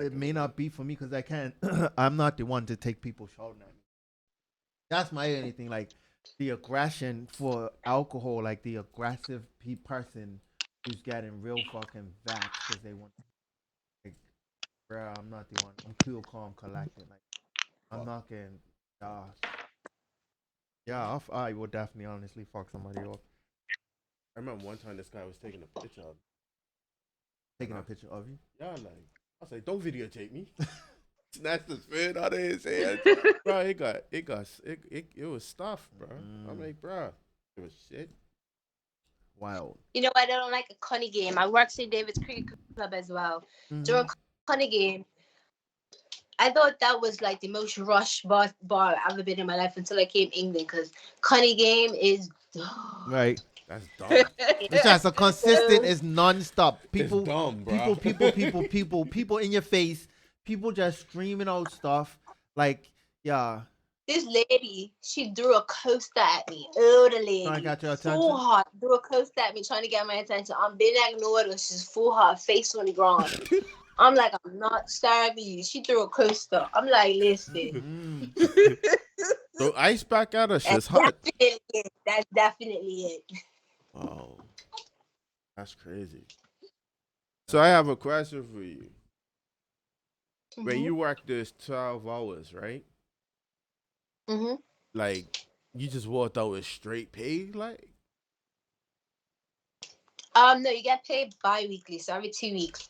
It may not be for me because I can't. I'm not the one to take people shouting at me. That's my only thing. Like the aggression for alcohol, like the aggressive person who's getting real fucking vexed because they want. Like, bro, I'm not the one. I'm cool, calm, collected. Like I'm not getting. Yeah, I would definitely honestly fuck somebody up. I remember one time this guy was taking a picture of me. Taking a picture of you? Yeah, like I was like, don't videotape me. Snatched his food out of his hand. Bro, it was stuff, bro. I'm like, bro, it was shit. Wild. You know, I don't like a Connie game. I work St. David's Cricket Club as well. During Connie game, I thought that was like the most rushed bar I've ever been in my life until I came to England because Connie game is right. That's dumb. It's just a consistent. It's non-stop. People, it's dumb, bro. people in your face. People just screaming out stuff. Like, yeah. This lady, she threw a coaster at me. Oh, the lady. I got your attention. Full heart. Threw a coaster at me, trying to get my attention. I'm being ignored. She's full heart, face on the ground. I'm like, I'm not starving you. She threw a coaster. I'm like, listen. So ice back at her, she's hot. That's definitely it. Oh, that's crazy. So I have a question for you. When you work this 12 hours, right? Like, you just walked out with straight pay, like? No, you get paid bi-weekly, so every 2 weeks.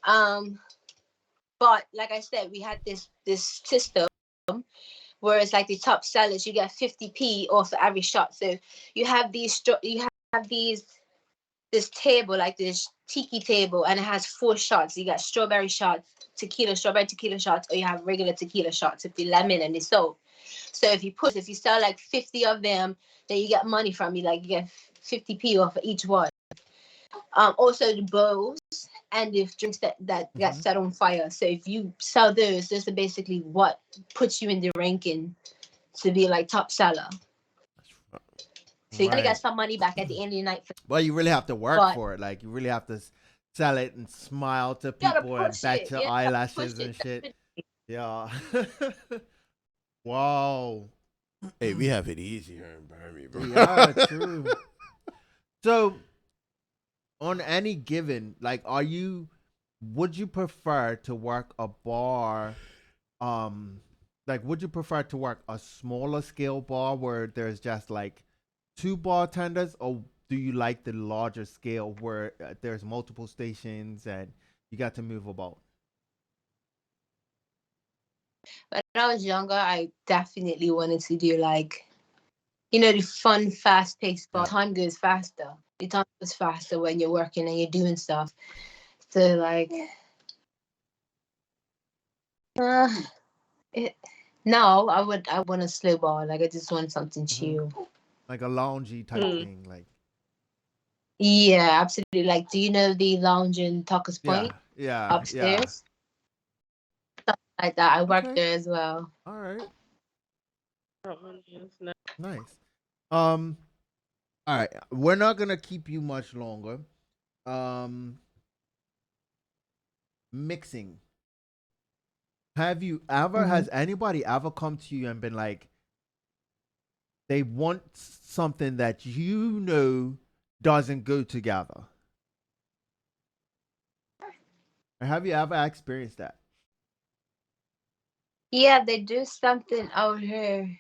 But like I said, we had this system where it's like the top sellers, you get 50p off every shot. So you have these this table, like this tiki table, and it has 4 shots. You got strawberry shots, strawberry tequila shots, or you have regular tequila shots with the lemon and the soap. So if you sell like 50 of them, then you get money from me. Like you get 50p off of each one. Also the bowls and the drinks that got set on fire. So if you sell those are basically what puts you in the ranking to be like top seller. So you're gonna get some money back at the end of the night. Well, you really have to work for it. Like you really have to sell it and smile to people and bat your eyelashes and shit. Yeah. Wow. Hey, we have it easy here in Bermuda, bro. Yeah, true. So, on any given, like, would you prefer to work a bar, like, would you prefer to work a smaller scale bar where there's just like 2 bartenders, or do you like the larger scale where there's multiple stations and you got to move about? When I was younger, I definitely wanted to do like, the fun, fast-paced bar. Time goes faster. The time goes faster when you're working and you're doing stuff. So like, no, I want a slow bar. Like I just want something chill. Like a loungy type thing, like. Yeah, absolutely. Like, do you know the lounge in Talkers Point? Yeah. Upstairs. Stuff like that. I worked there as well. All right. Nice. All right. We're not gonna keep you much longer. Mixing. Have you ever? Has anybody ever come to you and been like, they want something that doesn't go together? Or have you ever experienced that? Yeah, they do something out here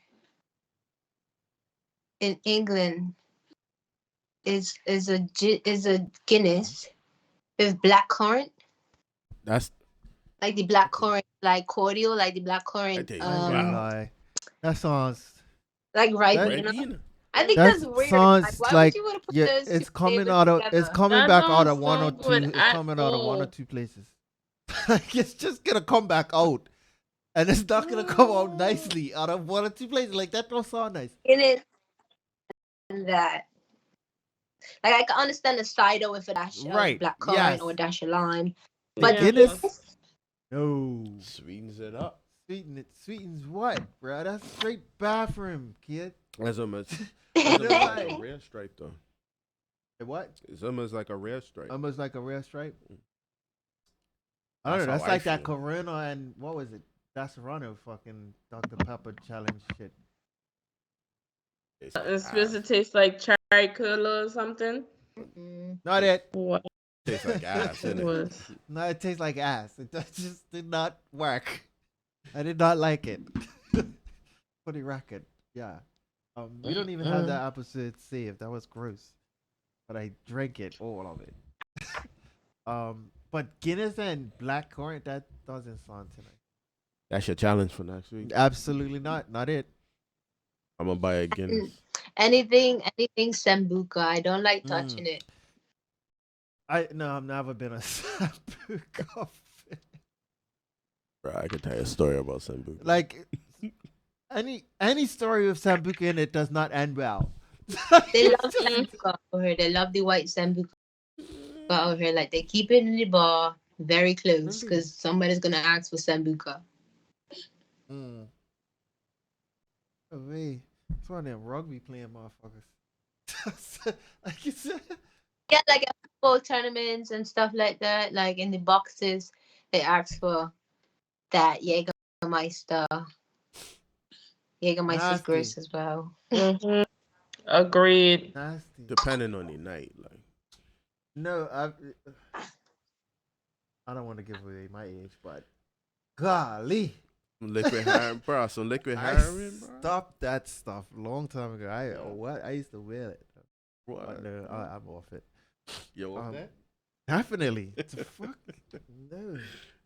in England. Is a Guinness with blackcurrant. That's like the blackcurrant, like cordial, like the blackcurrant. That sounds like Ribena. I think that's weird. Sounds why like would you want to put those it's two coming flavors out of together? it's coming That back out don't of one or sound two. good It's at coming out of one or all. two places. Like it's just gonna come back out, and it's not gonna come out nicely out of one or two places. Like that don't sound nice. In it, that like I can understand the cider with a dash of blackcurrant or a dash of lime, but Guinness, no, sweetens it up. Sweetens what, bro? That's straight bathroom, kid. That's almost like a rare stripe, though. What? It's almost like a rare stripe. Almost like a rare stripe. I don't know. That's like that Corona and what was it? That's Toronto fucking Dr. Pepper challenge shit. It's supposed to taste like cherry cola or something. Not it. What? Tastes like ass, innit? No, it tastes like ass. It just did not work. I did not like it. For the record, yeah. We don't even have that episode saved. That was gross. But I drank it, all of it. But Guinness and blackcurrant, that doesn't sound tonight. That's your challenge for next week. Absolutely not. Not it. I'm gonna buy a Guinness. Anything sambuca. I don't like touching it. I've never been a sambuca fan. Bro, I could tell you a story about sambuca. Like any story with sambuca in it does not end well. They love sambuca over here. They love the white sambuca over here. Like they keep it in the bar very close because somebody's gonna ask for sambuca. Oh, wait. It's one of them rugby playing motherfuckers. Like you said. Yeah, like at football tournaments and stuff like that. Like in the boxes, they ask for that Jägermeister. Jägermeister's gross as well. Agreed. Nasty. Depending on the night, like. No, I don't want to give away my age, but golly. Liquid heroin, bro. Some liquid heroin, bro. Stop that stuff a long time ago. I used to wear it. What? No, I'm off it. You off that? Definitely. Fuck no.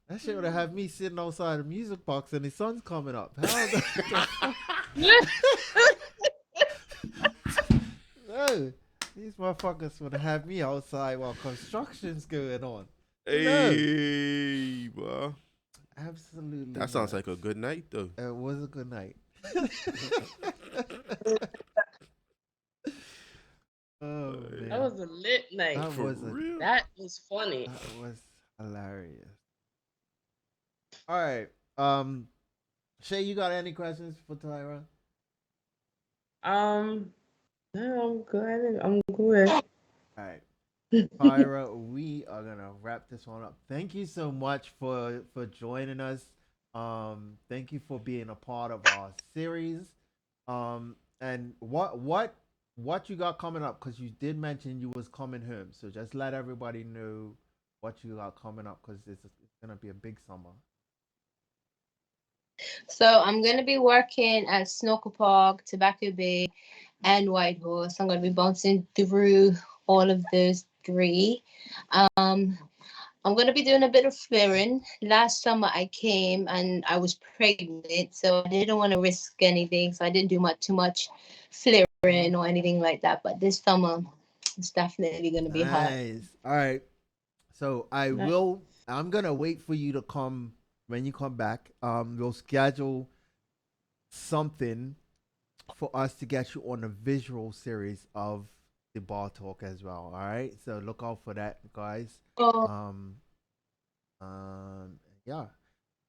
That shit would have had me sitting outside the music box and the sun's coming up. How the fuck? No. These motherfuckers would have me outside while construction's going on. No, Hey, bro. absolutely That sounds not. like a good night, though. It was a good night. Oh That man, was a lit night. that For was real? That was funny. hilarious. All right, Shae, you got any questions for Tyra? Um, no, I'm good. I'm good. All right, Tyra, we are gonna wrap this one up. Thank you so much for joining us. Thank you for being a part of our series. And what you got coming up? Because you did mention you was coming home, so just let everybody know what you got coming up because it's gonna be a big summer. So I'm gonna be working at Snooker Park, Tobacco Bay, and Whitehorse. I'm gonna be bouncing through all of those three. Um, I'm gonna be doing a bit of flaring. Last summer I came and I was pregnant, so I didn't want to risk anything. So I didn't do too much flaring or anything like that. But this summer it's definitely gonna be hot. Nice. All right. So I Nice. will. I'm gonna wait for you to come when you come back. We'll schedule something for us to get you on a visual series of the bar talk as well. All right. So look out for that, guys. Oh, Um. Yeah.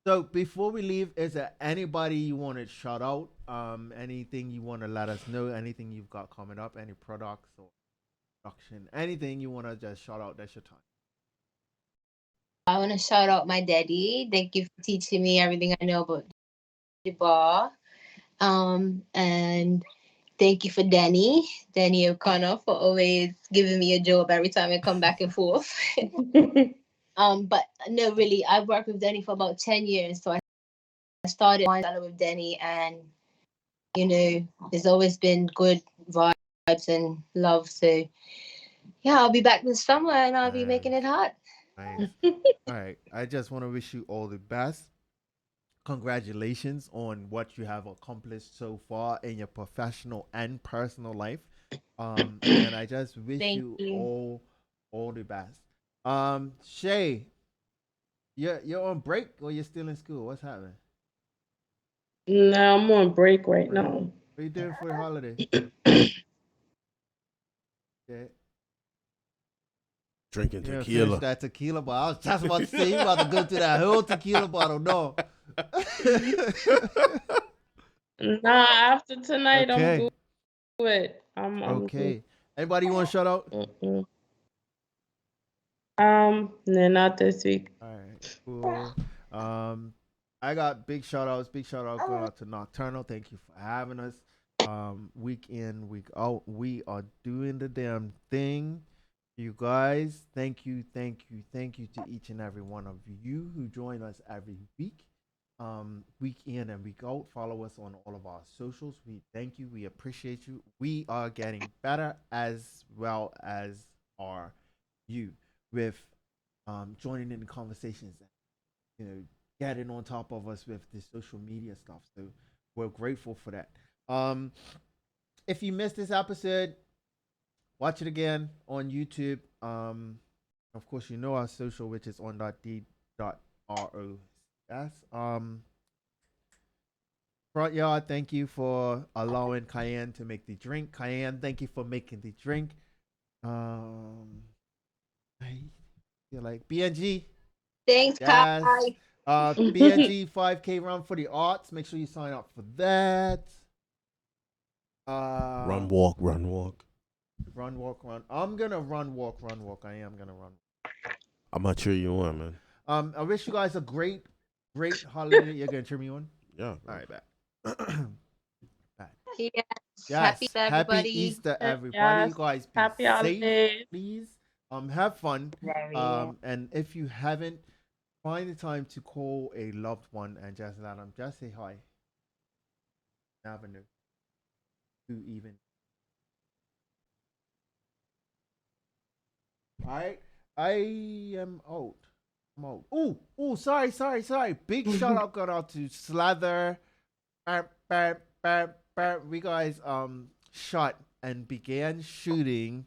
So before we leave, is there anybody you want to shout out? Anything you want to let us know? Anything you've got coming up? Any products or production? Anything you want to just shout out? That's your time. I want to shout out my daddy. Thank you for teaching me everything I know about the bar. And thank you for Danny O'Connor, for always giving me a job every time I come back and forth. But no, really, I've worked with Danny for about 10 years. So I started with Danny, and there's always been good vibes and love. So yeah, I'll be back this summer and I'll be making it hot. Nice. All right. I just want to wish you all the best. Congratulations on what you have accomplished so far in your professional and personal life. And I just wish Thank you you. all the best. Shae, you're on break or you're still in school? What's happening? No, I'm on break right Break. now. What are you doing for the holiday? Yeah. Drinking You finish tequila. that tequila bottle. I was just about to say you about to go to that whole tequila bottle. No. Nah, after tonight, Okay. I'm good. I'm good. Okay. Anybody you want to shout out? Mm-mm. No, not this week. All right, cool. I got big shout outs. Big shout out going out to Nocturnal. Thank you for having us. Week in, week out, we are doing the damn thing. You guys, thank you to each and every one of you who join us every week. Week in and week out. Follow us on all of our socials. We thank you. We appreciate you. We are getting better as well as are you with joining in the conversations and getting on top of us with the social media stuff. So we're grateful for that. If you missed this episode, watch it again on YouTube. Of course, you know our social, which is on .d ROCS. Front Yard, thank you for allowing Cayenne to make the drink. Cayenne, thank you for making the drink. I feel like BNG. Thanks, Yes. Kai. BNG 5K run for the arts. Make sure you sign up for that. Run, walk, run, walk. Run, walk, run. I'm gonna run, walk, run, walk. I am gonna run. I'm not sure you on, man. I wish you guys a great holiday. You're gonna cheer me on. Yeah. All right, back. Yes. Yes. Happy Easter, Happy everybody. Easter, everybody. You Yes. guys be Happy safe, holidays. please. Have fun. Very. And if you haven't, find the time to call a loved one and just let them just say hi. Never know who even. All right. I am out. I'm out. Ooh, sorry. Big shout out going out to Slather. We guys shot and began shooting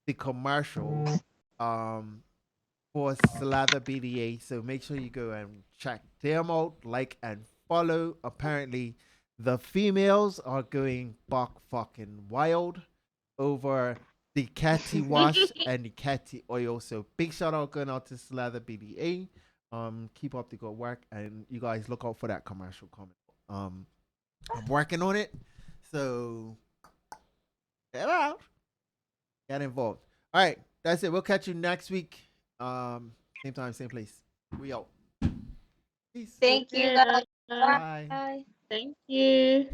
the commercial for Slather BDA. So make sure you go and check them out, like and follow. Apparently, the females are going buck fucking wild over the catty wash and the catty oil. So big shout out going out to Slather BDA. Keep up the good work, and you guys look out for that commercial coming. I'm working on it, so get out, get involved. All right, that's it. We'll catch you next week. Same time, same place. We out. Peace. Thank you, Yeah. guys. Bye. Bye. Thank you.